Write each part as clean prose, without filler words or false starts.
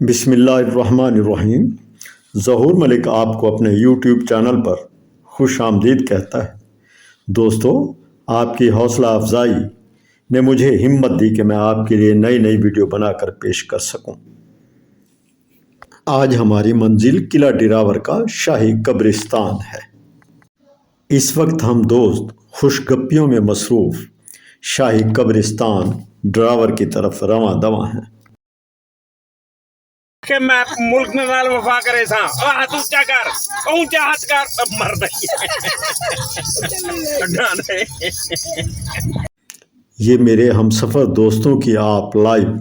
بسم اللہ الرحمن الرحیم۔ ظہور ملک آپ کو اپنے یوٹیوب چینل پر خوش آمدید کہتا ہے۔ دوستو، آپ کی حوصلہ افزائی نے مجھے ہمت دی کہ میں آپ کے لیے نئی ویڈیو بنا کر پیش کر سکوں۔ آج ہماری منزل قلعہ ڈراور کا شاہی قبرستان ہے۔ اس وقت ہم دوست خوش گپیوں میں مصروف شاہی قبرستان ڈراور کی طرف رواں دواں ہیں۔ کہ میں ملک میں نال وفا کرے سا ہاتھ اونچا کر اونچا ہاتھ کر تب مر دے۔ یہ میرے ہم سفر دوستوں کی آپ لائیو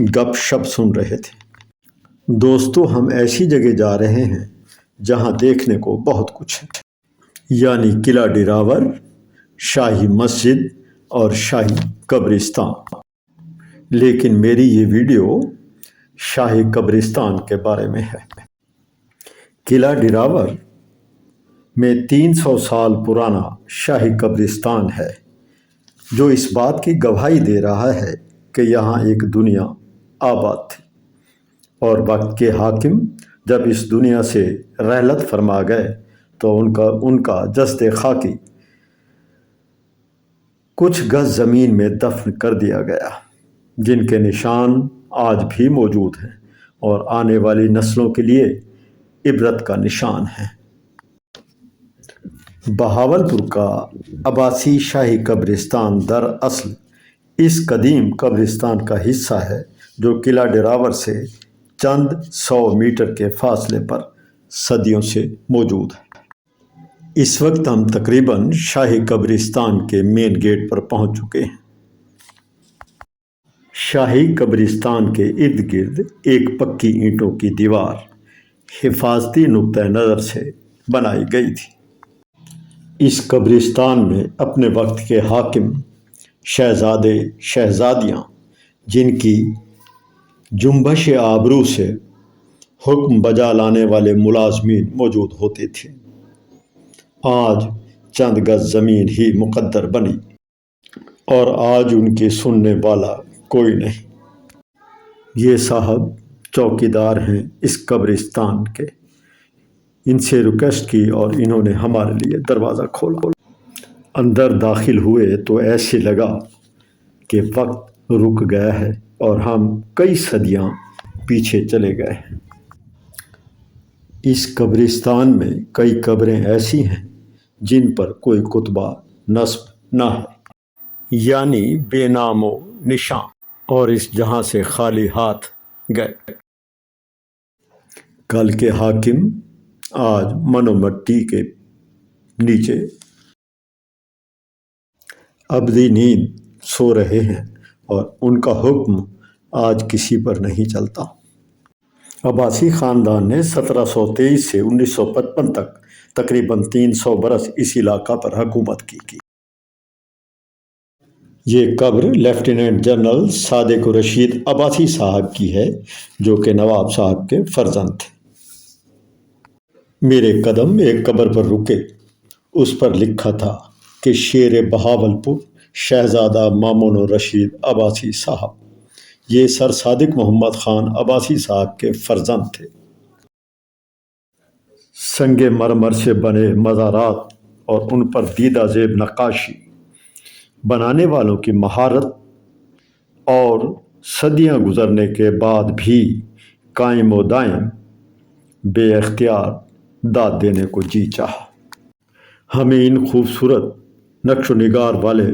گپ شپ سن رہے تھے۔ دوستو، ہم ایسی جگہ جا رہے ہیں جہاں دیکھنے کو بہت کچھ ہے، یعنی قلعہ ڈراور، شاہی مسجد اور شاہی قبرستان۔ لیکن میری یہ ویڈیو شاہی قبرستان کے بارے میں ہے۔ قلعہ ڈراور میں 300 سال پرانا شاہی قبرستان ہے جو اس بات کی گواہی دے رہا ہے کہ یہاں ایک دنیا آباد تھی، اور وقت کے حاکم جب اس دنیا سے رحلت فرما گئے تو ان کا جسد خاکی کچھ گز زمین میں دفن کر دیا گیا، جن کے نشان آج بھی موجود ہیں اور آنے والی نسلوں کے لیے عبرت کا نشان ہیں۔ بہاولپور کا عباسی شاہی قبرستان دراصل اس قدیم قبرستان کا حصہ ہے جو قلعہ ڈراور سے چند 100 میٹر کے فاصلے پر صدیوں سے موجود ہے۔ اس وقت ہم تقریباً شاہی قبرستان کے مین گیٹ پر پہنچ چکے ہیں۔ شاہی قبرستان کے ارد گرد ایک پکی اینٹوں کی دیوار حفاظتی نقطہ نظر سے بنائی گئی تھی۔ اس قبرستان میں اپنے وقت کے حاکم، شہزادے، شہزادیاں، جن کی جنبش آبرو سے حکم بجا لانے والے ملازمین موجود ہوتے تھے، آج چند گز زمین ہی مقدر بنی، اور آج ان کی سننے والا کوئی نہیں۔ یہ صاحب چوکیدار ہیں اس قبرستان کے۔ ان سے ریکویسٹ کی اور انہوں نے ہمارے لیے دروازہ کھولا۔ اندر داخل ہوئے تو ایسے لگا کہ وقت رک گیا ہے اور ہم کئی صدیاں پیچھے چلے گئے ہیں۔ اس قبرستان میں کئی قبریں ایسی ہیں جن پر کوئی کتبہ نصب نہ ہے، یعنی بے نام و نشان، اور اس جہاں سے خالی ہاتھ گئے۔ کل کے حاکم آج من و مٹی کے نیچے ابدی نیند سو رہے ہیں، اور ان کا حکم آج کسی پر نہیں چلتا۔ عباسی خاندان نے 1723 سے 1955 تک تقریباً 300 برس اس علاقہ پر حکومت کی۔ یہ قبر لیفٹیننٹ جنرل صادق رشید عباسی صاحب کی ہے، جو کہ نواب صاحب کے فرزند تھے۔ میرے قدم ایک قبر پر رکے، اس پر لکھا تھا کہ شیر بہاولپور شہزادہ مامون الرشید عباسی صاحب۔ یہ سر صادق محمد خان عباسی صاحب کے فرزند تھے۔ سنگ مرمر سے بنے مزارات اور ان پر دیدہ زیب نقاشی بنانے والوں کی مہارت اور صدیاں گزرنے کے بعد بھی قائم و دائم بے اختیار داد دینے کو جی چاہا۔ ہمیں ان خوبصورت نقش و نگار والے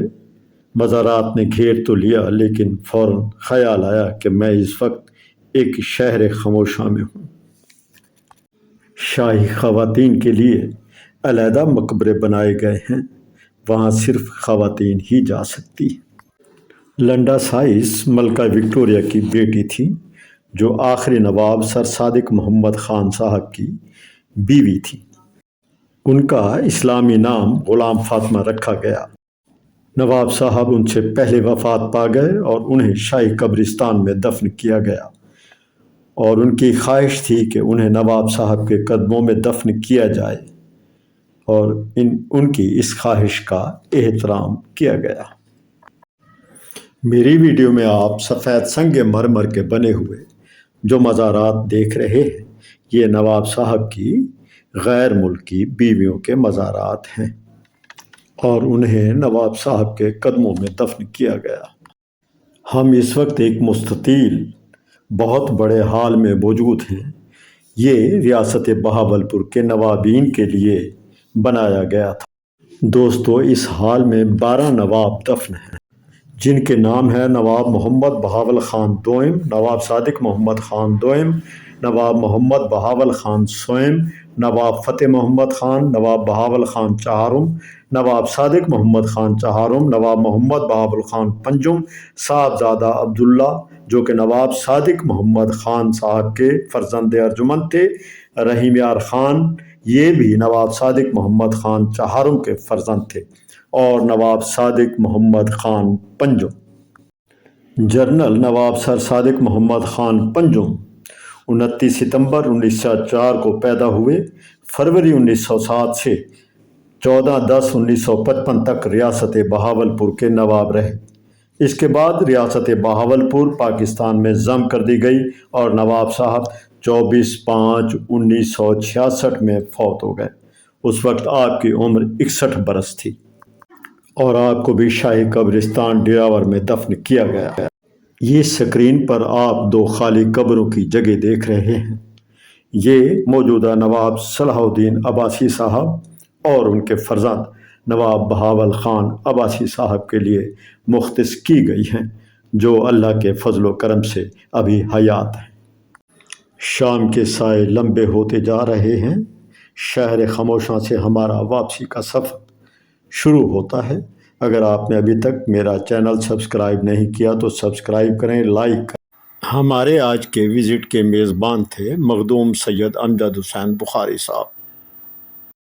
مزارات نے گھیر تو لیا، لیکن فوراً خیال آیا کہ میں اس وقت ایک شہر خاموشاں میں ہوں۔ شاہی خواتین کے لیے علیحدہ مقبرے بنائے گئے ہیں، وہاں صرف خواتین ہی جا سکتی۔ لنڈا سائس ملکہ وکٹوریہ کی بیٹی تھی، جو آخری نواب سر صادق محمد خان صاحب کی بیوی تھی۔ ان کا اسلامی نام غلام فاطمہ رکھا گیا۔ نواب صاحب ان سے پہلے وفات پا گئے اور انہیں شاہی قبرستان میں دفن کیا گیا، اور ان کی خواہش تھی کہ انہیں نواب صاحب کے قدموں میں دفن کیا جائے، اور ان کی اس خواہش کا احترام کیا گیا۔ میری ویڈیو میں آپ سفید سنگ مرمر کے بنے ہوئے جو مزارات دیکھ رہے ہیں یہ نواب صاحب کی غیر ملکی بیویوں کے مزارات ہیں اور انہیں نواب صاحب کے قدموں میں دفن کیا گیا۔ ہم اس وقت ایک مستطیل بہت بڑے ہال میں موجود ہیں۔ یہ ریاست بہاولپور کے نوابین کے لیے بنایا گیا تھا۔ دوستو، اس ہال میں 12 نواب دفن ہیں جن کے نام ہیں نواب محمد بہاول خان دوئم، نواب صادق محمد خان دوئم، نواب محمد بہاول خان سوئم، نواب فتح محمد خان، نواب بہاول خان چہارم، نواب صادق محمد خان چہارم، نواب محمد بہاول خان پنجم، صاحبزادہ عبداللہ جو کہ نواب صادق محمد خان صاحب کے فرزند ارجمند تھے، رحیم یار خان یہ بھی نواب صادق محمد خان چہارم کے فرزند تھے، اور نواب صادق محمد خان پنجم۔ جنرل نواب سر صادق محمد خان پنجم 29 ستمبر 1904 کو پیدا ہوئے۔ فروری 1907 سے 14/10/1955 تک ریاست بہاولپور کے نواب رہے۔ اس کے بعد ریاست بہاولپور پاکستان میں ضم کر دی گئی اور نواب صاحب 24/5/1966 میں فوت ہو گئے۔ اس وقت آپ کی عمر 61 برس تھی اور آپ کو بھی شاہی قبرستان ڈیراور میں دفن کیا گیا ہے۔ یہ سکرین پر آپ 2 خالی قبروں کی جگہ دیکھ رہے ہیں۔ یہ موجودہ نواب صلاح الدین عباسی صاحب اور ان کے فرزند نواب بہاول خان عباسی صاحب کے لیے مختص کی گئی ہیں، جو اللہ کے فضل و کرم سے ابھی حیات ہیں۔ شام کے سائے لمبے ہوتے جا رہے ہیں۔ شہر خاموشاں سے ہمارا واپسی کا سفر شروع ہوتا ہے۔ اگر آپ نے ابھی تک میرا چینل سبسکرائب نہیں کیا تو سبسکرائب کریں، لائک کریں۔ ہمارے آج کے وزٹ کے میزبان تھے مخدوم سید امجد حسین بخاری صاحب۔